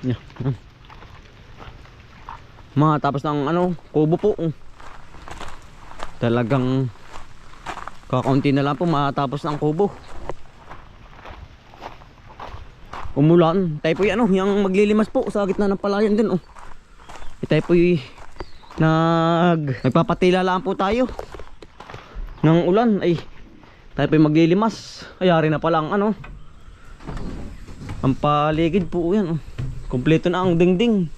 Yeah. Matapos ng ano, kubo po. Talagang kakaunti na lang po matapos ng kubo. Umulan. Tayo po ano, yung maglilimas po sa gitna ng palayan din. Tayo po nagpapatila lang po tayo ng ulan. Ay, tayo po maglilimas. Ayari na pala ang ano, ang paligid po yan. Kompleto na ang dingding.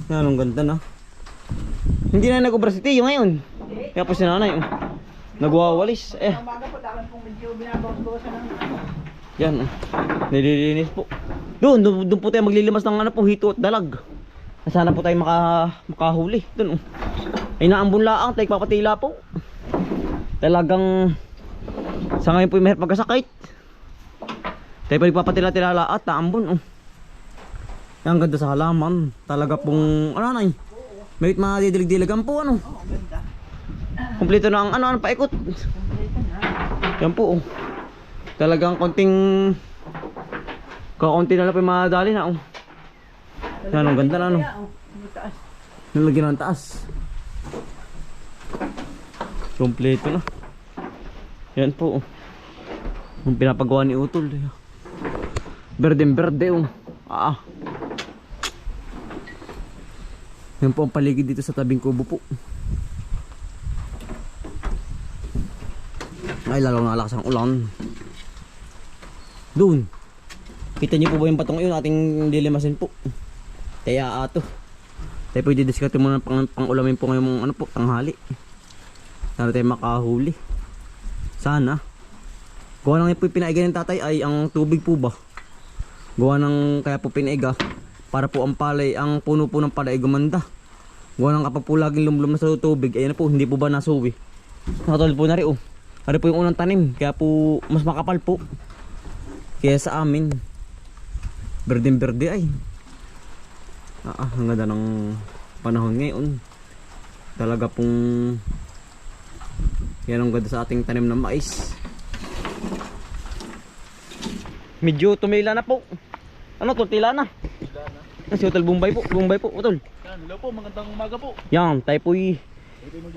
Yan, ang ganda na. Hindi na nag-obra si Tiyo ngayon. Kaya po si nanay nagwawalis. Yan, nililinis po. Doon po tayo maglilimas ng ano po, hito at dalag. Sana po tayo makahuli. Doon ay naambon laang, tayo papatila po. Talagang sa ngayon po mahirap magkasakit. Tayo pa nagpapatila-tila at naambon. Ang ganda sa halaman. Talaga pong ano na may madidilig-diligan po ano. Kompleto na ang ano paikot. Yan po. Talagang konting kaunti na lang pa madali na. Yan ang ganda na ano. Nalagyan ng taas. Kompleto na. Yan po. Ang pinapagawa ni Utol. Berdeng-berde Yan po ang paligid dito sa tabing kubo po. Ay, lalo nalakas ang ulan. Doon. Kita niyo po ba yung patong yun ating dilimasin po? Kaya ato. Tayo po i-discarte muna pang ulamin po ngayong ano po, tanghali. Sana tayo makahuli. Sana. Gawa nang po pinaiga ng tatay ay ang tubig po ba? Gawa nang kaya po pinaiga para po ang palay, ang puno po ng palay ay gumanda. Gawa nang kapag po laging lumulum na sa tubig, ayan na po, hindi po ba nasuwi? Nakatulad po na rin Ari po yung unang tanim, kaya po mas makapal po. Kaya sa amin, berdeng-berde ay. Ang ganda ng panahon ngayon. Talaga pong yan ang ganda sa ating tanim ng mais. Medyo tumila na po. Ano to, tila na? Tila na. Si Utol Bumbay po, Utol. Yan, hello po, magandang umaga po. Yan, tayo po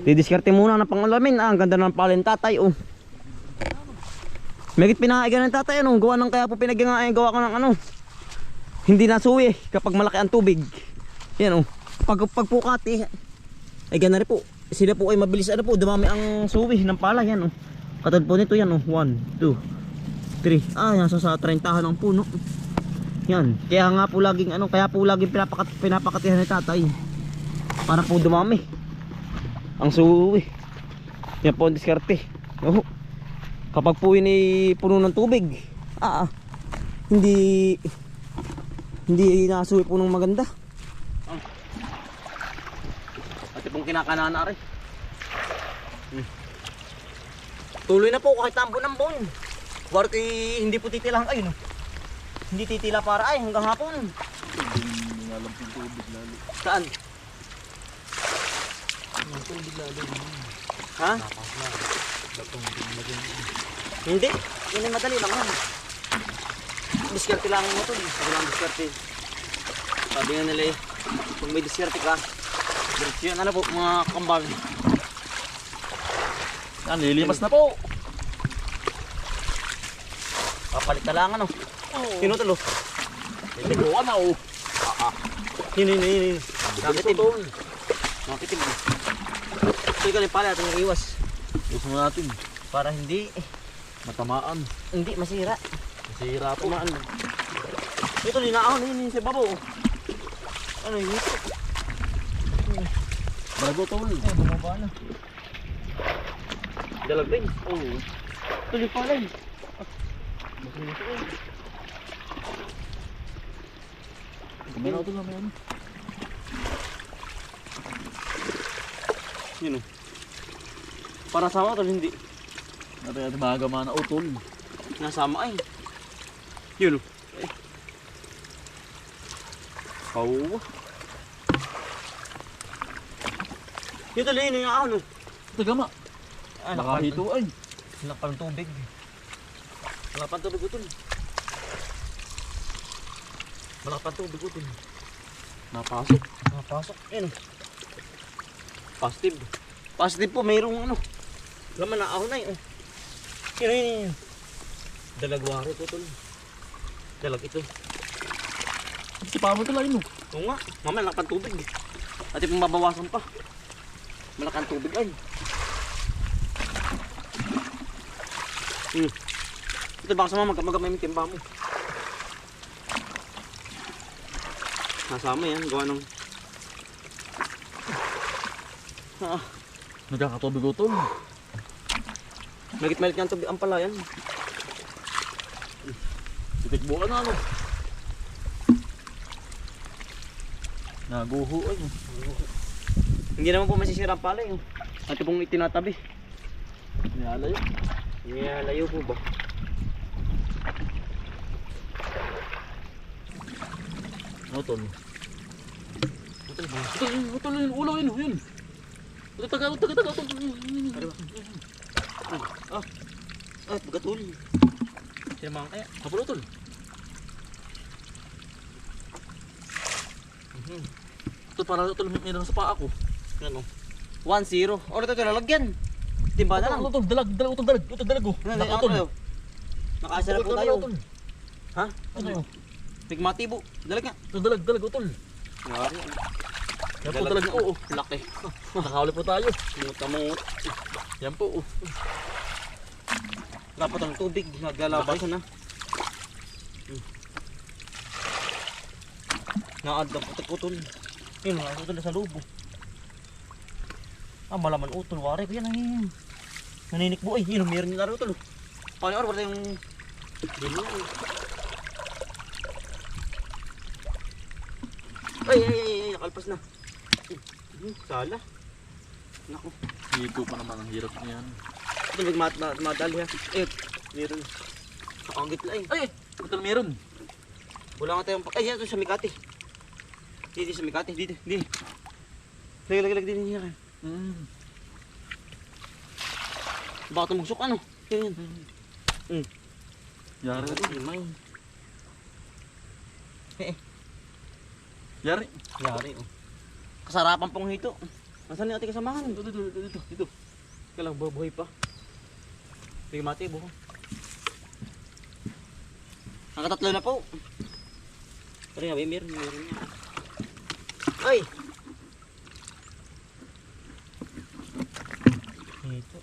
didiskarte muna ng pangalamin. Ang ganda ng paleng tatay Megit pinaiga ng tatay gawa ng kaya po gawa ko ng ano. Hindi nasuwi kapag malaki ang tubig. Yan pag pukati ay gana rin po. Sila po ay mabilis dumami ang suwi ng pala yan Katulad po nito yan 1, 2, 3. Yan sa 30 ng puno. Yan. Kaya nga po laging kaya po laging pinapakatihan ni tatay. Para po dumami ang suwi. Yan po ang diskarte. Kapag po yun puno ng tubig, hindi nasuwi po ng maganda. At pong kinakanana rin. Tuloy na po kahit ambon-ambon. Warto hindi po titilang Hindi titila para hanggang hapon. Hindi nga lang yung tubig lalo. Saan? Ang tubig lalo. Ha? Hindi. Yan ay madali lang Diskarte lang mo ito. Sabi lang diskarte. Sabi nga nila kung may diskarte ka, diretso yan po mga kambal. Yan, lilimas na po. Papalit na lang Sino talo? Lilimuan na Hindi. Nakitim. Nakitim. Ito yung pala ating iwas. Gusto mo natin. Para hindi matamaan. Hindi masira. Masira po. Tamaan. Ito linaaw sa babaw. Ano yun? Bago tol. Bumaba na. Dalag din. Tuloy pala Kumain ako na may Yun Para sama tol hindi. Natin magama na utol. Nasama Yun Yun tol yun yung ako Tagama. Nakahito ay. Wala pang tubig. Wala pang tubig utol. Malaki pa tubig utol. Napasok. Napasok. Ayun. Positive. Positive po, mayroong ano. Laman na ako na yun. Yun. Dalagwari po tol. Dalag ito. Sipa mo talaga yun. Oo nga, mamaya malakang tubig. At yung mabawasan pa. Malakang tubig ay. Ito baka sama magkamay yung timba mo. Nasama yan, gawa ng... Nagkakatubig utol. Magit-malit nga ang tubig ang palayan. Titikbukan na ano. Naguho ay. Hindi naman po masisira ang palay. At pong itinatabi. Niyalayo. Layo po ba? Utol. Utol ba? Utol yun. Ulaw yun. Yun. Taga. Ano ba? Ay, pagkatul. Sinamahan kaya? Kapal utol. Utol para utol may sa paa ko. Ano? 1-0. O, ito lalagyan. Timba na lang. Utol, dalag. Utol, dalag oh. Utol. Nakasarap po tayo. Utol. Ha? Ano yun? Pigmatibo. Dalag nga. Utol, dalag utol. Ngari. Yan po talaga. Oo. Laki. Nakahuli po tayo. Mutamot. Yan po. Dapat ang tubig. Naglalabasan na. Naad ang putok-utol. Yun, nakasutol na sa lubo. Malaman utol. Wari ko yan. Ay. Naninikbo ay. Yun, meron yung laro utol. Paano yung wala yung... Dino. Ay. Nakalpas na. Sala. Naku. Higo pa naman ang hirap niyan. Ito madali ha. Meron. Kakagit na eh. Ay! Utol meron. Wala nga tayong... Ay, yan ito sa Mikati. Dito sa Mikati. Dito. Lag din niya. Baka tumugsok ano? Yan. Yari. Limay. Yari. Oh. Kasarapan pong hito. Nasaan yung ating kasamahan? Dito. Kailang buhay pa. Bigyan mati, buho. Ang katatlo na po. Pero nga, meron niya. Ay! Ito.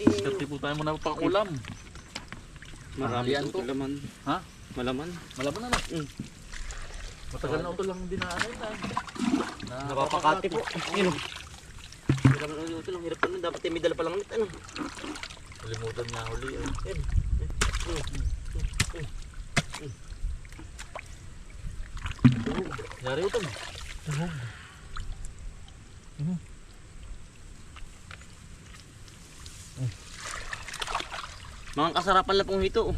Skarte po tayo muna pang ulam. Marami Yan po. ito laman. Ha? Malaman. Malaban na na. Matagal na utol lang dinaanan na. Napapakati po. Yun. Hirap na ito lang. Hirap na. Dapat may dala pa lang ulit. Ano? Kalimutan niya huli. Yan. Yari utol. Mga kasarapan lang pong hito.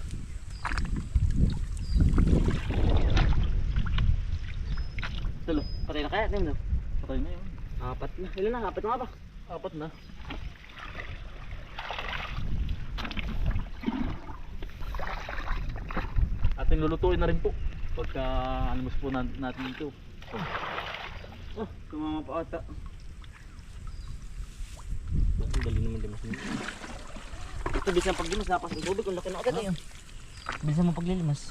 Tulo. Patay na kaya? Tingnan mo. Patay na yun. Apat na. Ilan na? Apat na nga ba? Apat na. Ating lulutuin na rin po. Pagka alimos po natin ito. Kumama pa ata. Ang dali naman limas nito. Ito bisan paglimas. Napas ang tubig. Ang laki na agad eh. Bisan mo paglilimas.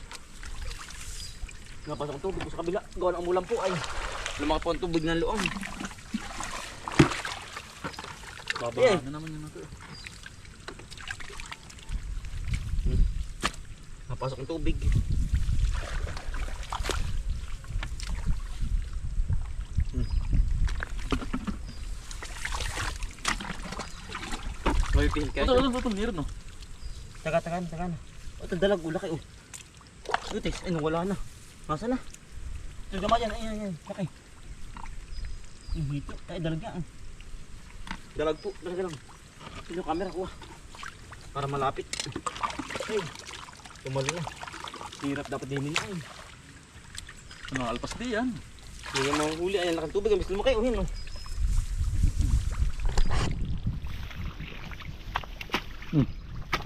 Napas ang tubig sa kabila. Gawa ng umulan po ay. Lumaki po ang tubig ng luong. Babaan na naman yun ito. Napasok ang tubig. May pihil kaya. Ito, meron no. Taga na. Ito dalag, ulaki oh. Lutis, ay nawala na. Masa na? Ito gama yan, ayan. Laki. Hito, ay dalag yan. Dalag po, dalag lang. Ito yung camera ko ah. Para malapit. Ay, tumalo na. Hirap dapat din nila ay. Mga alpas di yan. Hindi nga mahuli, ayan lakang tubig. Ang bilis lumaki, uhin oh.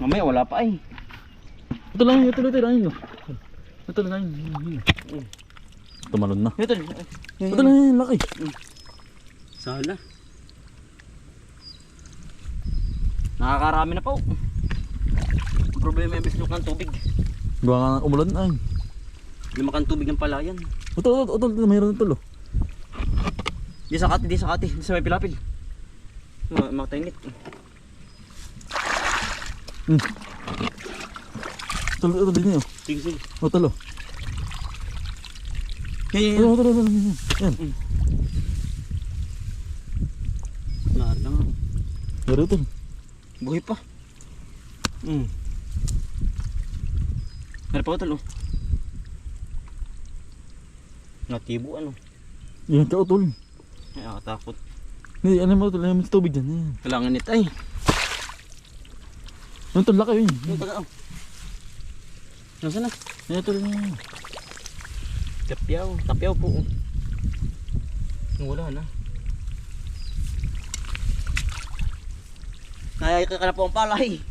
Mamaya wala pa ay. Ito lang yun. Ito na yun. Tumalon na. Ito. Ito na yun, laki. Sana. Nakakarami na po. Problema yung bislok ng tubig. Gawa nga umulan ay. Lumakang tubig ng palayan. Utol, mayroon ito lo. Di sa kati, di sa may pilapil. Makatingit. Utol din yun. Sige, sige. Utol lo. Yan. Utol. Yan. Nahal na nga. Meron utol. Buhay pa. Meron pa utol, oh. Natibo, ano. Yan ka utol. Ay, nakatakot. Hindi, ano mo utol, may tubig dyan. Yan. Kailangan nito, ay. Yan utol, laki yun. Yung taga, oh. Nasaan na? Yan utol. Tapyaw po, oh. Wala na. Nayayaka ka na po ang palay.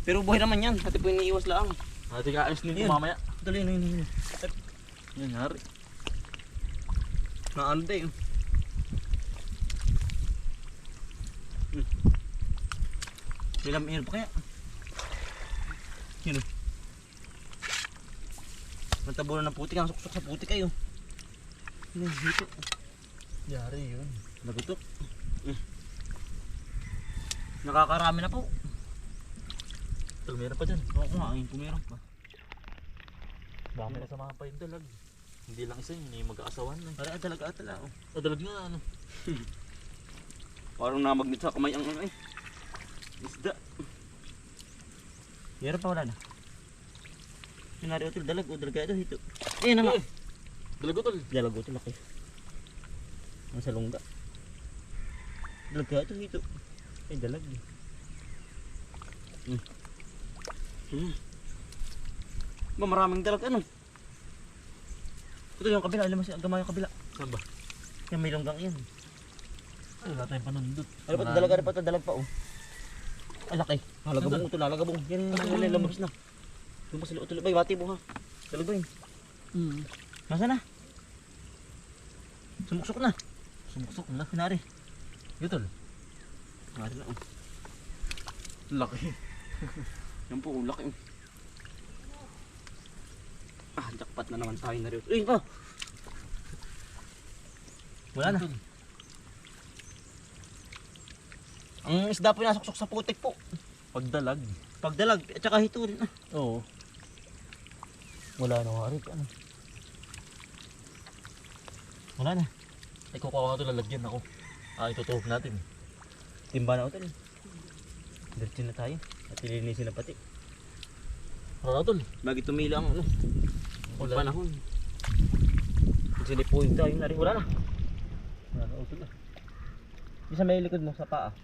Pero buhay naman yan. Pati po iniiwas lang. Ate kaayos nito Yan. mamaya. Tuloy na yun. Yan, hari. Naanda yun. Ilan pa kaya? Yun o. Natabunan ng putik. Ang suksok sa putik kayo. Dito. Yari yun. Nagutok. Nakakarami na po. Utol, meron pa dyan. Oo nga, ayun pumirang pa. Baka may kasama pa yung dalag. Hindi lang isa yun, yung mag-aasawan na. Para talaga atala oh. O dalag nga ano. Parang namagnit sa kamay ang ano eh. Isda. Meron pa wala na. Sinari utol dalag o dalag ito hito. Eh na nga. Dalag utol. Dalag utol laki. Ang salungga. Dalag ito hito. Eh dalag. Ba maraming dalag ano? Ito yung kabila, alam mo siya, gamay yung kabila. Saan ba? Yan may longgang yan. Ay, wala tayong panundot. Ano pa ito, dalag pa oh. Ay laki. Nalagabong ito, nalagabong. Yan yung lamabas na. Yung pasalo ito, bay, bati mo ha. Dalag ba yun? Nasa na? Sumuksok na. Sumuksok na. Kunari. Utol. Kunari na oh. Laki. Yan po, laki oh. Jackpot na naman tayo na rin. Uy, pa! Wala na. Ang isda po nasuksok sa putik po. Pagdalag. Pagdalag, at saka hito rin ah. Oo. Wala na nga rin. Ano? Wala na. Ay, kukuha ko na ito, lalagyan ako. Itutuhog natin. Timba na utol. Diretso na tayo. At ilinisin na pati. Wala tol. Bagi tumila ang ano. Wala. Panahon. Silipuin tayo na rin. Wala na. Wala na utol ah. Di sa may likod mo, sa paa.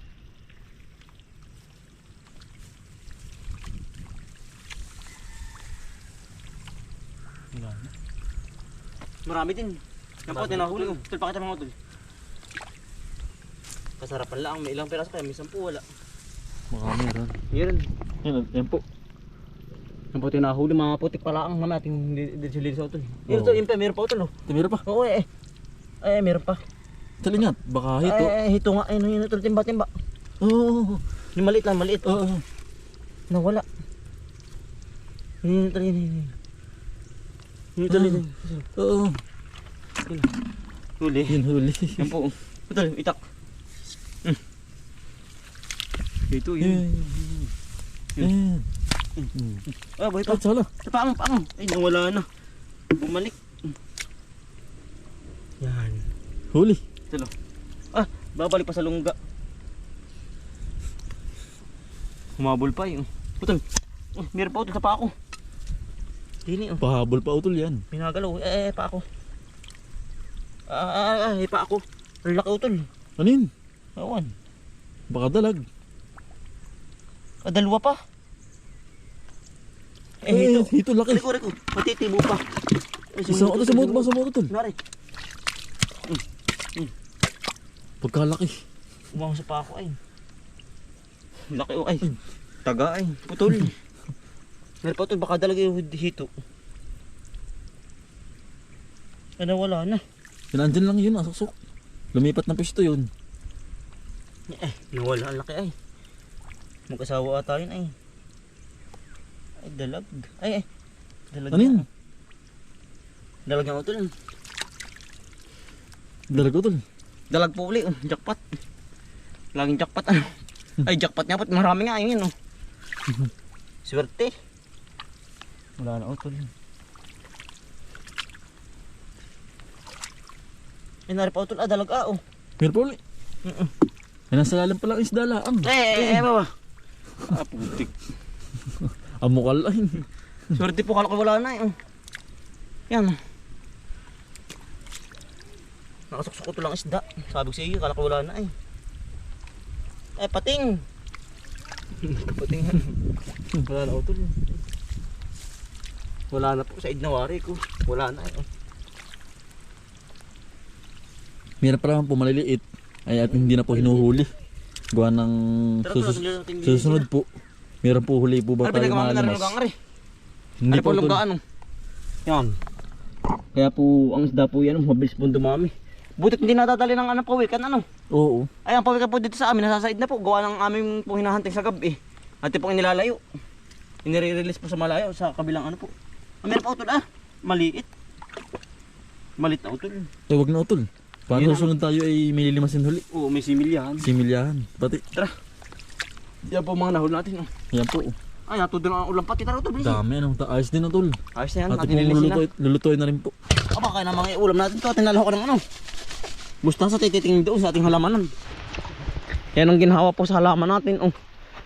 Wala na. Marami din. Yan po, Marami. tinahuli ko. Tol, pakita mga tol. Kasarapan lang. May ilang piraso kaya, may 10 wala. Baka meron. Yan. Yan po. Yan po, tinahuli. Mga putik pala ang mga ating didililis sa utol. Yan Oo. tol, yun pa, meron pa utol. Oh. Meron pa. Oo eh. Eh, meron pa. Talingat. Baka hito. Hito nga. Ayun, yun utol, timba. Oo. Yung maliit lang, maliit. Oo. Nawala. Yun utol, yun. Yun utol, yun. Oo. Huli. Yun huli. Yan po. Utol, itak. Ito yun. Yan. Ah, buhay pa. Sala. Paang. Ay, nawala na. Bumalik. Yan. Huli. Tulo. Ah, babalik pa sa lungga. Humabol pa yun. Putol. Meron pa utol sa pa ako. Dini oh. Pahabol pa utol yan. Pinagalaw. Pa ako. Pa ako. Ang laki utol. Ano yun? Awan. Baka dalag. Dalawa pa. Hito. Hito laki. Reko. Matitibo pa. Isa ako sa moto tol. Nari. Pagkalaki. Umang sa pa ako ay. Laki oh ay. Taga ay. Putol. Meron pa utol. Baka dalaga yung hito. Ano, wala na. Nandyan lang yun, suksok. Lumipat ng pisto yun. Nawala ang laki ay. Mag-asawa ata yun ay. Ay, dalag. Ay. Dalag Ano yun? Dalag na utol. Dalago tol. Dalag po uli. Jackpot. Laging jackpot ano. Ay, jackpot nga po. Marami nga yun. Swerte. Wala na utol. Ay, nari pa utol. Dalag oh. Meron pa uli. Ay, nasa lalim pala ang isda laang. Baba. Putik. Amukal ay. Swerte po, kala ko wala na eh. Yan. Nakasuksok ko to lang isda. Sabi ko sa iyo, kala ko wala na eh. Pating. Pating. Wala na utol. Wala na po sa idnawari ko. Wala na eh. Meron pa naman po maliliit. Ay at hindi na po hinuhuli. Gawa ng susunod po. Meron po huli po ba tayo malimas? Hindi po tol. Yan. Kaya po ang isda po yan, mabilis po dumami. Butit hindi nadadali ng pawikan Oo. Ay, ang pawikan po dito sa amin, nasasaid na po. Gawa ng aming po hinahunting sa gabi. Ate po inilalayo. Inire-release po sa malayo, sa kabilang po. Meron pa utol maliit. Maliit na utol. Wag na utol. Paano susunod tayo ay may lilimasin huli? Oo, may similyahan. Similyahan. Pati. Tara. Yan po mga nahul natin. Yan po. Ay, nato din ang ulam pati. Tara utol. Dami ayos din utol. Ayos na yan. At lulutuin na rin po. Aba, kaya na mga ulam natin ito. Tinalaho ko ng mustasa tititingin doon sa ating halamanan. Yan ang ginhawa po sa halaman natin.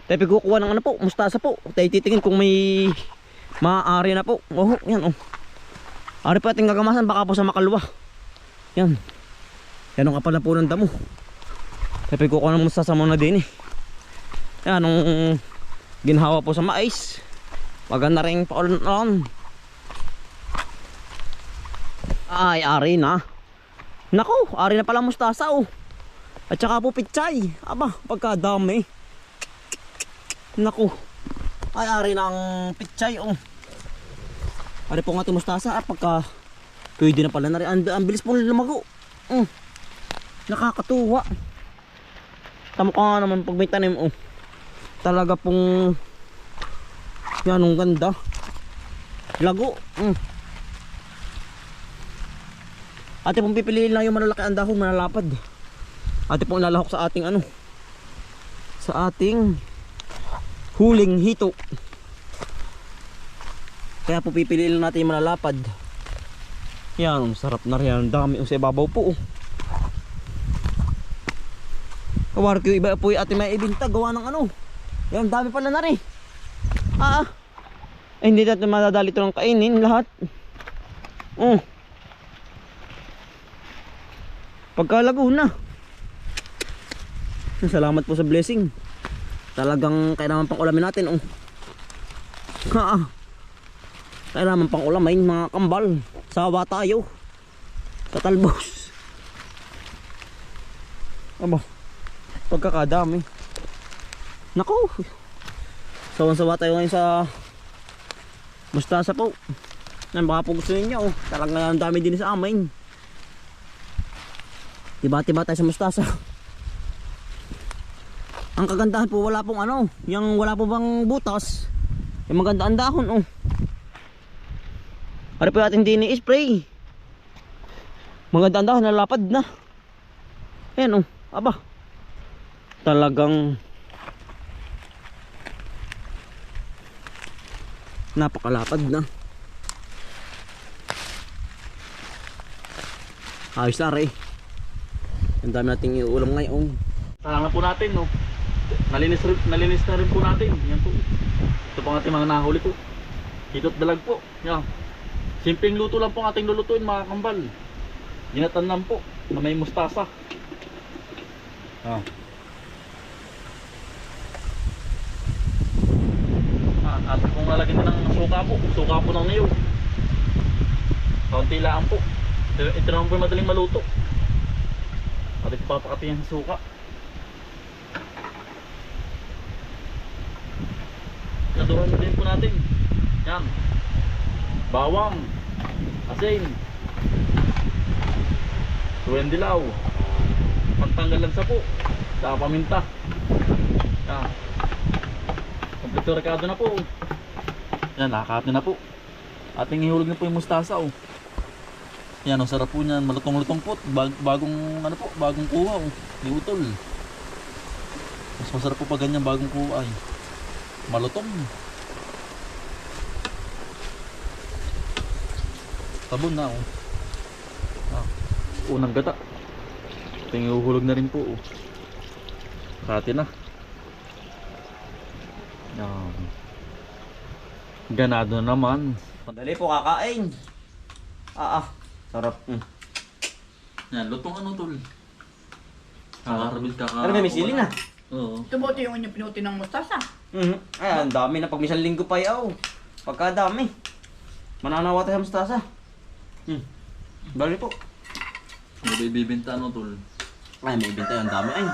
Tayo kukuha ng po, mustasa po. Tayo titingin kung may maaari na po. Yan Ari pa ating gagamasan, baka po sa makalwa. Yan. Yan ang kapal na po ng damo. Tayo kukuha ng mustasa muna din eh. Yan ang ginhawa po sa mais. Maganda rin paulan-ulan. Ay, ari na. Nako, ari na pala mustasa At saka po pichay. Aba, pagkadami. Nako. Ay, ari na ang pichay Ari po nga ito mustasa pagka pwede na pala na rin. Ang bilis po lumago. Nakakatuwa. Tamo ka nga naman pag may tanim Talaga pong yan ang ganda. Lago. Ate pong pipiliin lang yung malalaki ang dahon, malalapad. Ate pong lalahok sa ating sa ating huling hito. Kaya po pipiliin lang natin yung malalapad. Yan, sarap na rin. Ang dami sa ibabaw po. Kawar ko iba po yung ating may ibinta. Gawa ng Yan, dami pala na rin. Hindi natin madadali ito ng kainin lahat. Pagkalago na. Salamat po sa blessing. Talagang kailangan pang ulamin natin kailangan pang ulamin mga kambal. Sawa tayo sa talbos. Aba, pagkakadami. Nako, sawan-sawa tayo ngayon sa mustasa po. Baka po gusto ninyo talagang ang dami din sa amin. Tiba-tiba tayo sa mustasa. Ang kagandahan po, wala pong yung wala po bang butas. Yung maganda ang dahon Ano po natin din i-spray. Maganda ang dahon, nalapad na. Ayan aba. Talagang napakalapad na. Ayos na rin. Ang dami nating iulam ngayon. Talang na po natin Nalinis na rin po natin. Yan po. Ito po ang ating mga nahuli po. Hito't dalag po. Yan. Simpleng luto lang po ang ating lulutuin mga kambal. Ginatan lang po na may mustasa. At kung lalagyan din ng suka po ng niyog. Kaunti lang po. Ito naman po yung madaling maluto. At ito papakatiyan sa suka. Naduhan din po natin. Yan. Bawang, asin, Tuwing dilaw. Pantanggal lang sa po. Sa paminta. Yan. Kompleto rekado na po. Yan, nakakaat na po. Ating ihulog na po yung mustasa oh. Yan, ang sarap po niyan. Malutong-lutong po. Bagong ano po, bagong kuha oh. Di utol. Mas masarap po pag ganyan bagong kuha ay. Malutong. Tabon na oh. Ah, unang gata. Ating ihuhulog na rin po oh. Kati na. Yan. Ganado naman. Dali po kakain. Sarap. Yan, lutong ano tol. Kakarabit Pero may sili na. Oo. Ito ba ito yung inyong pinuti ng mustasa? Ay, ang dami na pag isang linggo pa yaw. Pagkadami. Mananawa tayo sa mustasa. Bali po. May bibinta ano tol. Ay, may bintay. Ang dami ay.